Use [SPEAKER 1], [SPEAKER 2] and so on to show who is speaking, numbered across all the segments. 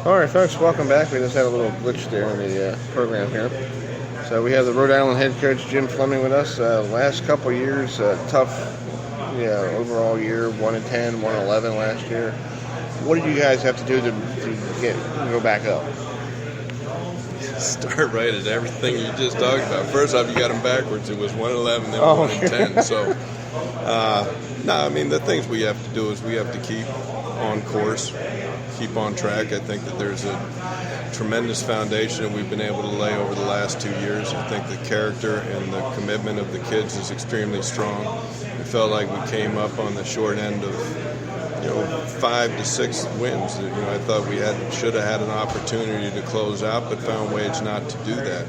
[SPEAKER 1] All right, folks, welcome back. We just had a little glitch there in the program here. So we have the Rhode Island head coach, Jim Fleming, with us. Last couple years, tough, overall year, 1-10, 1-11 last year. What did you guys have to do to go back up?
[SPEAKER 2] Start right at everything you just talked about. First off, you got them backwards. It was 1-11, then 1-10. So, the things we have to do is we have to keep on course, keep on track. I think that there's a tremendous foundation that we've been able to lay over the last 2 years. I think the character and the commitment of the kids is extremely strong. It felt like we came up on the short end of 5 to 6 wins. I thought we should have had an opportunity to close out, but found ways not to do that.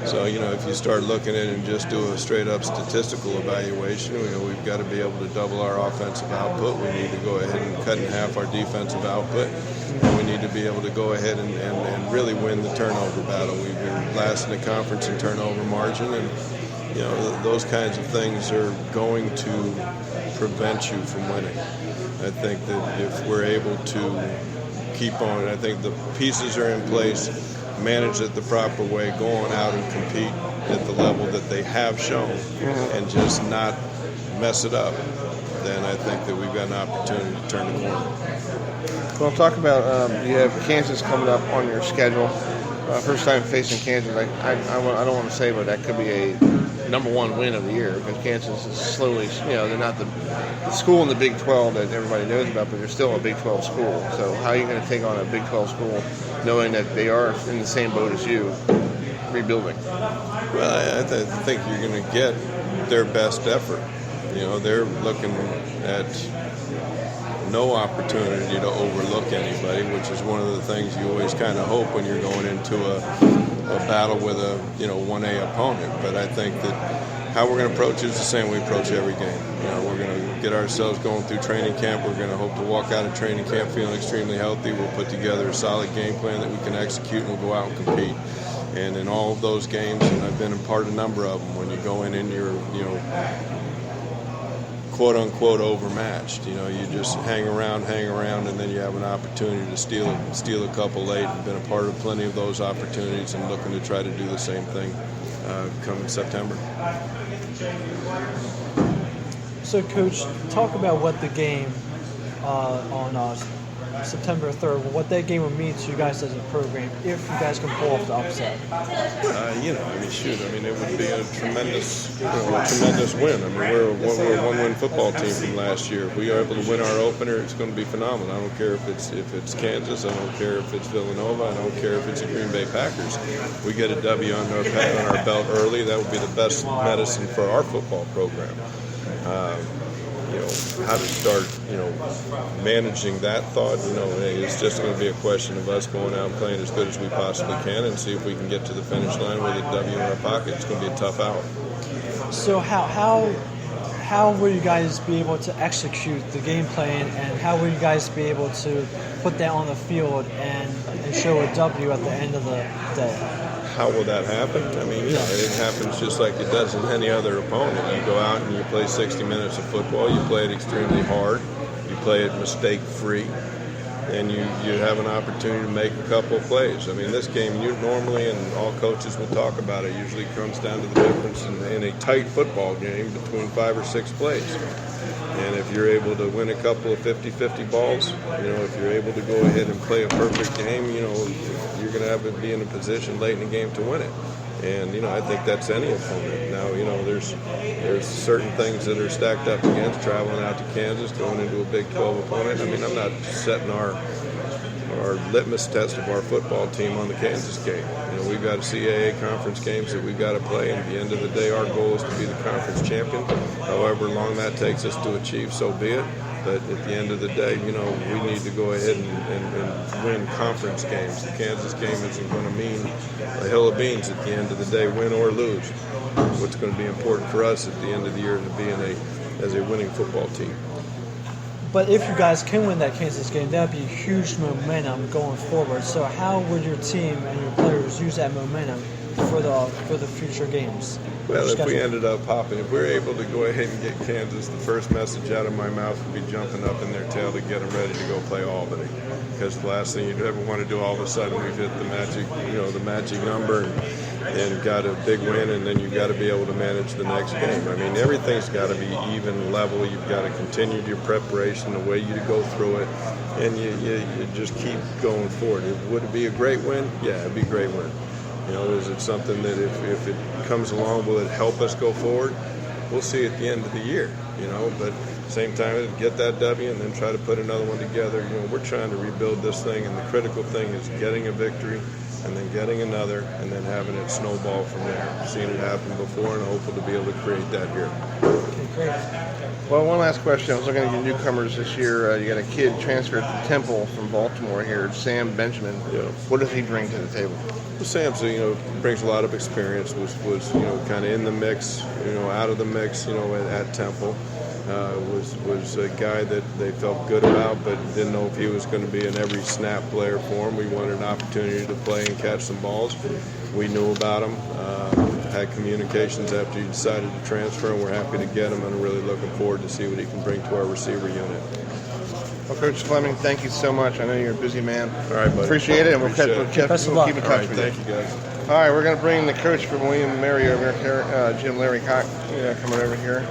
[SPEAKER 2] So, if you start looking at it and just do a straight-up statistical evaluation, we've got to be able to double our offensive output. We need to go ahead and cut in half our defensive output. And we need to be able to go ahead and really win the turnover battle. We've been last in the conference in turnover margin, and those kinds of things are going to prevent you from winning. I think that if we're able to keep on, I think the pieces are in place, manage it the proper way, go on out and compete at the level that they have shown, and just not mess it up, then I think that we've got an opportunity to turn the corner.
[SPEAKER 1] Well, talk about you have Kansas coming up on your schedule. First time facing Kansas. I don't want to say, but that could be a #1 win of the year, because Kansas is slowly, they're not the school in the Big 12 that everybody knows about, but they're still a Big 12 school. So how are you going to take on a Big 12 school knowing that they are in the same boat as you, rebuilding?
[SPEAKER 2] Well, I think you're going to get their best effort. They're looking at no opportunity to overlook anybody, which is one of the things you always kind of hope when you're going into a battle with a 1A opponent. But I think that how we're going to approach it is the same we approach every game. We're going to get ourselves going through training camp. We're going to hope to walk out of training camp feeling extremely healthy. We'll put together a solid game plan that we can execute, and we'll go out and compete. And in all of those games, and I've been a part of a number of them, when you go in and you're quote-unquote overmatched. You just hang around, and then you have an opportunity to steal a couple late. I've been a part of plenty of those opportunities and looking to try to do the same thing come September.
[SPEAKER 3] So, Coach, talk about what the game on September 3rd, what that game would mean to you guys as a program if you guys can pull off the upset.
[SPEAKER 2] It would be a tremendous win. We're a one-win football team from last year. If we are able to win our opener, it's going to be phenomenal. I don't care if it's Kansas. I don't care if it's Villanova. I don't care if it's the Green Bay Packers. We get a W on our belt early. That would be the best medicine for our football program. How to start, managing that thought, it's just going to be a question of us going out and playing as good as we possibly can and see if we can get to the finish line with a W in our pocket. It's going to be a tough out.
[SPEAKER 3] So how will you guys be able to execute the game plan, and how will you guys be able to put that on the field and show a W at the end of the day?
[SPEAKER 2] How will that happen? It happens just like it does in any other opponent. You go out and you play 60 minutes of football. You play it extremely hard. You play it mistake-free. And you have an opportunity to make a couple of plays. This game, you normally, and all coaches will talk about it, usually comes down to the difference in a tight football game between 5 or 6 plays. And if you're able to win a couple of 50-50 balls, if you're able to go ahead and play a perfect game, you're going to have to be in a position late in the game to win it. And, I think that's any opponent. Now, there's certain things that are stacked up against traveling out to Kansas, going into a Big 12 opponent. I'm not setting our litmus test of our football team on the Kansas game. We've got CAA conference games that we've got to play, and at the end of the day, our goal is to be the conference champion. However long that takes us to achieve, so be it. But at the end of the day, we need to go ahead and win conference games. The Kansas game isn't going to mean a hill of beans at the end of the day, win or lose. What's going to be important for us at the end of the year is to be as a winning football team.
[SPEAKER 3] But if you guys can win that Kansas game, that would be huge momentum going forward. So how would your team and your players use that momentum for the future games?
[SPEAKER 2] Well, if we
[SPEAKER 3] Schedule.
[SPEAKER 2] ended up popping, if we're able to go ahead and get Kansas, the first message out of my mouth would be jumping up in their tail to get them ready to go play Albany. Because the last thing you'd ever want to do, all of a sudden we've hit the magic number and got a big win, and then you've got to be able to manage the next game. I mean, everything's got to be even, level. You've got to continue your preparation, the way you go through it, and you just keep going forward. Would it be a great win? Yeah, it'd be a great win. You know, is it something that if it comes along, will it help us go forward? We'll see at the end of the year, you know, but at the same time, get that W and then try to put another one together. You know, we're trying to rebuild this thing, and the critical thing is getting a victory and then getting another and then having it snowball from there. Seen it happen before and hopeful to be able to create that here.
[SPEAKER 3] Okay, great.
[SPEAKER 1] Well, one last question. I was looking at your newcomers this year. You got a kid transferred to Temple from Baltimore here, Sam Benjamin.
[SPEAKER 2] Yeah.
[SPEAKER 1] What does he bring to the table?
[SPEAKER 2] Well, Sam's, brings a lot of experience. Was kind of in the mix, out of the mix, at Temple. Was a guy that they felt good about, but didn't know if he was going to be an every snap player for him. We wanted an opportunity to play and catch some balls. We knew about him, had communications after he decided to transfer, and we're happy to get him, and I'm really looking forward to see what he can bring to our receiver unit.
[SPEAKER 1] Well, Coach Fleming, thank you so much. I know you're a busy man.
[SPEAKER 2] All right, buddy.
[SPEAKER 1] Appreciate it, and we'll keep in
[SPEAKER 3] Best of
[SPEAKER 1] touch
[SPEAKER 3] luck.
[SPEAKER 2] All right,
[SPEAKER 1] with you.
[SPEAKER 2] thank you, guys.
[SPEAKER 1] All right, we're going to bring the coach from William & Mary over here, Jim Larry Cock, coming over here.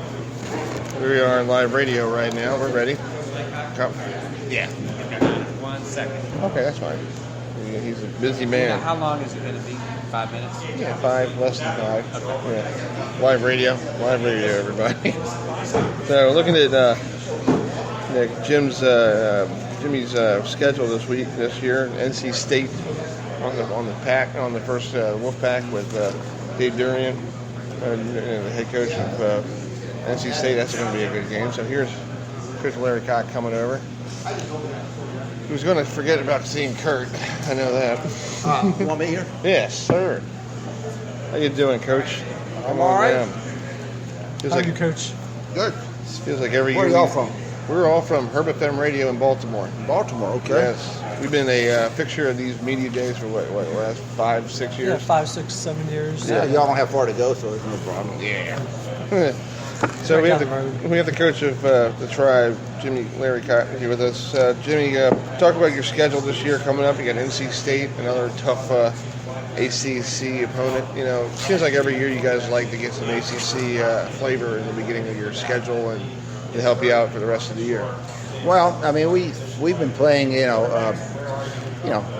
[SPEAKER 1] We are on live radio right now. We're ready. Come. Yeah.
[SPEAKER 4] 1 second.
[SPEAKER 1] Okay, that's fine. He's a busy man.
[SPEAKER 4] How long is it going to be? 5 minutes?
[SPEAKER 1] Yeah, 5, less than 5.
[SPEAKER 4] Okay.
[SPEAKER 1] Yeah. Live radio, everybody. So looking at Jimmy's schedule this year, NC State on the first Wolf Pack with Dave Durian, the head coach of NC State. That's going to be a good game. So here's Coach Larry Cock coming over. He was going to forget about seeing Kurt. I know that.
[SPEAKER 5] You want me here?
[SPEAKER 1] Yes, sir. How you doing, Coach?
[SPEAKER 5] I'm all right.
[SPEAKER 1] Feels
[SPEAKER 3] How are
[SPEAKER 1] like
[SPEAKER 3] you, Coach?
[SPEAKER 5] Good.
[SPEAKER 1] feels like every
[SPEAKER 5] Where
[SPEAKER 1] year.
[SPEAKER 5] are y'all from?
[SPEAKER 1] We're all from Herb FM Radio in Baltimore.
[SPEAKER 5] Baltimore, okay.
[SPEAKER 1] Yes, we've been a fixture of these media days for what last 5, 6
[SPEAKER 3] Yeah,
[SPEAKER 1] years.
[SPEAKER 3] 5, 6, 7 years.
[SPEAKER 5] Yeah, y'all don't have far to go, so there's no problem.
[SPEAKER 1] Yeah. So
[SPEAKER 3] Right
[SPEAKER 1] we have
[SPEAKER 3] down the road.
[SPEAKER 1] we have the coach of the Tribe, Jimmy Larry Cotton, here with us. Jimmy, talk about your schedule this year coming up. You got NC State, another tough ACC opponent. You know, it seems like every year you guys like to get some ACC flavor in the beginning of your schedule and to help you out for the rest of the year.
[SPEAKER 5] Well, I mean, we've been playing,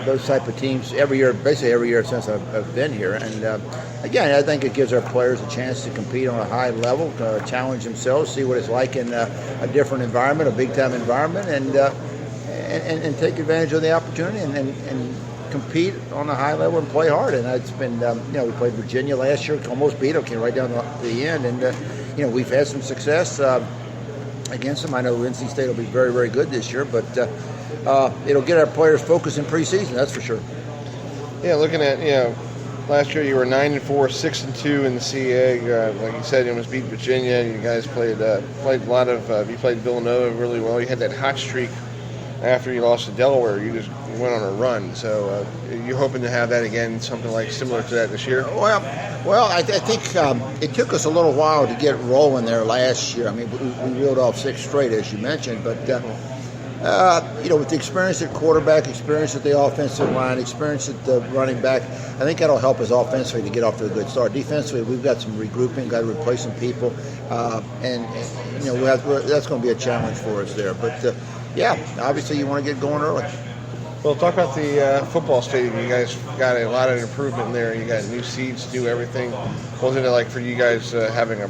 [SPEAKER 5] those type of teams every year, basically every year since I've been here. And again, I think it gives our players a chance to compete on a high level, to challenge themselves, see what it's like in a different environment, a big-time environment, and take advantage of the opportunity and compete on a high level and play hard. And it's been, we played Virginia last year, almost beat them, came right down to the end, and we've had some success against them. I know NC State will be very, very good this year, but it'll get our players focused in preseason, that's for sure.
[SPEAKER 1] Yeah, looking at, last year you were 9-4, 6-2 in the CAA. Like you said, you almost beat Virginia. You guys played a lot of. You played Villanova really well. You had that hot streak after you lost to Delaware. You just went on a run. So you're hoping to have that again, something like similar to that this year.
[SPEAKER 5] Well, I think it took us a little while to get rolling there last year. I mean, we reeled off 6 straight, as you mentioned, but. With the experience at quarterback, experience at the offensive line, experience at the running back, I think that'll help us offensively to get off to a good start. Defensively, we've got some regrouping, got to replace some people, that's going to be a challenge for us there. But obviously you want to get going early.
[SPEAKER 1] Well, talk about the football stadium. You guys got a lot of improvement there. You got new seats, new everything. What was it like for you guys having a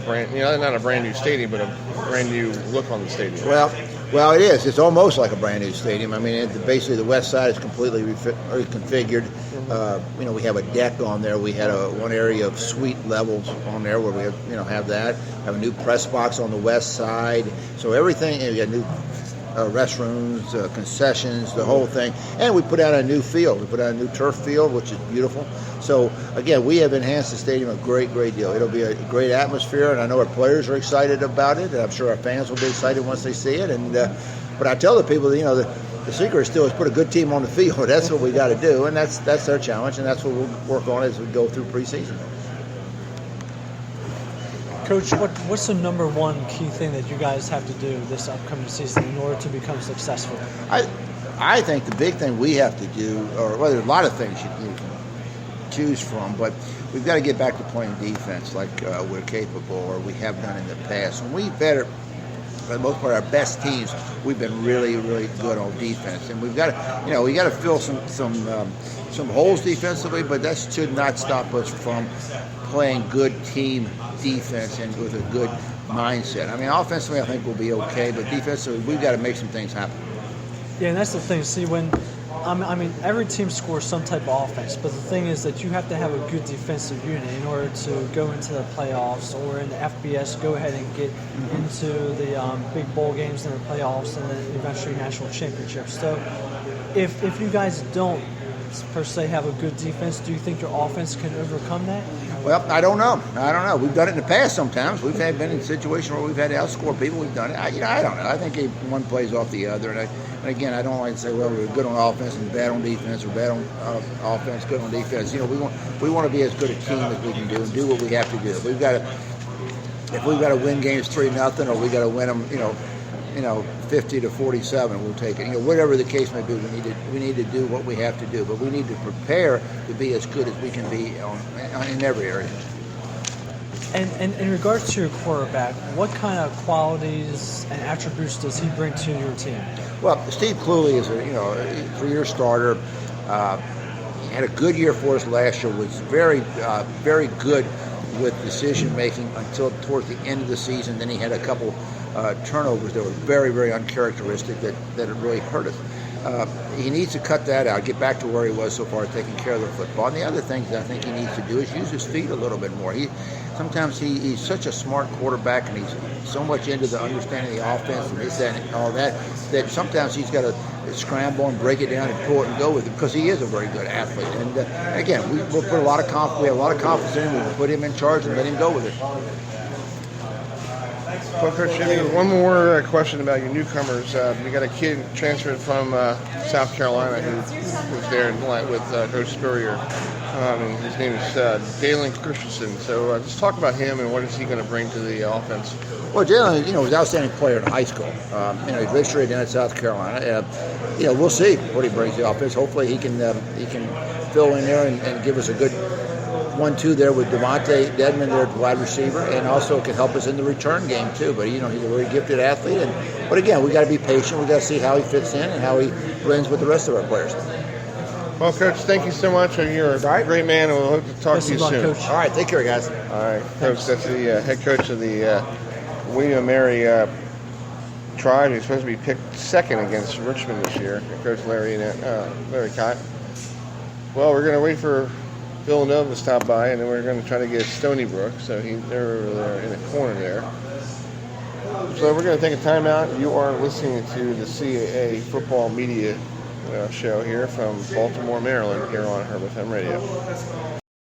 [SPEAKER 1] not a brand new stadium, but a brand new look on the stadium?
[SPEAKER 5] Well, it is. It's almost like a brand new stadium. I mean, basically the west side is completely reconfigured. We have a deck on there. We had one area of suite levels on there where we have that. Have a new press box on the west side. So everything. We got new restrooms, concessions, the whole thing. And we put out a new field. We put out a new turf field, which is beautiful. So, again, we have enhanced the stadium a great, great deal. It'll be a great atmosphere, and I know our players are excited about it, and I'm sure our fans will be excited once they see it. And but I tell the people, the secret still is put a good team on the field. That's what we got to do, and that's our challenge, and that's what we'll work on as we go through preseason.
[SPEAKER 3] Coach, what's the number one key thing that you guys have to do this upcoming season in order to become successful?
[SPEAKER 5] I think the big thing we have to do, or well, there's a lot of things you can choose from, but we've got to get back to playing defense like we're capable or we have done in the past. When we better, for the most part, our best teams, we've been really, really good on defense, and we've got to, we got to fill some holes defensively, but that should not stop us from playing good team defense and with a good mindset. I mean, offensively, I think we'll be okay, but defensively, we've got to make some things happen.
[SPEAKER 3] Yeah, and that's the thing. See, every team scores some type of offense, but the thing is that you have to have a good defensive unit in order to go into the playoffs or in the FBS, go ahead and get into the big bowl games and the playoffs and then eventually national championships. So if you guys don't per se have a good defense, do you think your offense can overcome that?
[SPEAKER 5] Well, I don't know. We've done it in the past sometimes. We've been in a situation where we've had to outscore people. We've done it. I don't know. I think one plays off the other. And again, I don't like to say, well, we're good on offense and bad on defense, or bad on offense, good on defense. We want to be as good a team as we can do and do what we have to do. If we've got to win games 3-0, or we got to win them, 50-47, we'll take it. Whatever the case may be, we need to do what we have to do, but we need to prepare to be as good as we can be in every area.
[SPEAKER 3] And in regards to your quarterback, what kind of qualities and attributes does he bring to your team?
[SPEAKER 5] Well, Steve Cluley is a 3-year starter. He had a good year for us last year. Was very good with decision making until towards the end of the season. Then he had a couple turnovers that were very, very uncharacteristic that really hurt us. He needs to cut that out, get back to where he was so far, taking care of the football. And the other things I think he needs to do is use his feet a little bit more. Sometimes he's such a smart quarterback, and he's so much into the understanding the offense and this, that, and all that sometimes he's got to scramble and break it down and pull it and go with it, because he is a very good athlete. And again, we'll put a lot of confidence. We have a lot of confidence in him. We'll put him in charge and let him go with it.
[SPEAKER 1] Well, Coach Jimmy, one more question about your newcomers. You got a kid transferred from South Carolina who's there with Coach Spurrier. His name is Dalen Christensen. So just talk about him and what is he going to bring to the offense.
[SPEAKER 5] Well, Dalen, was an outstanding player in high school. He's redshirted down at South Carolina. We'll see what he brings to the offense. Hopefully, he can fill in there and give us a good 1-2 there with Devontae Dedman there at wide receiver, and also can help us in the return game too. But he's a very gifted athlete. But again, we got to be patient. We got to see how he fits in and how he blends with the rest of our players.
[SPEAKER 1] Well, Coach, thank you so much. You're a great man, and we'll hope to talk to you soon.
[SPEAKER 3] Coach.
[SPEAKER 5] All right, take care, guys.
[SPEAKER 1] All right, Coach. That's the head coach of the William & Mary Tribe. He's supposed to be picked second against Richmond this year. Coach Larry Cott. Well, we're going to wait for Villanova to stop by, and then we're going to try to get Stony Brook. So they're over there in the corner there. So we're going to take a timeout. You are listening to the CAA Football Media show here from Baltimore, Maryland, here on Herb FM Radio.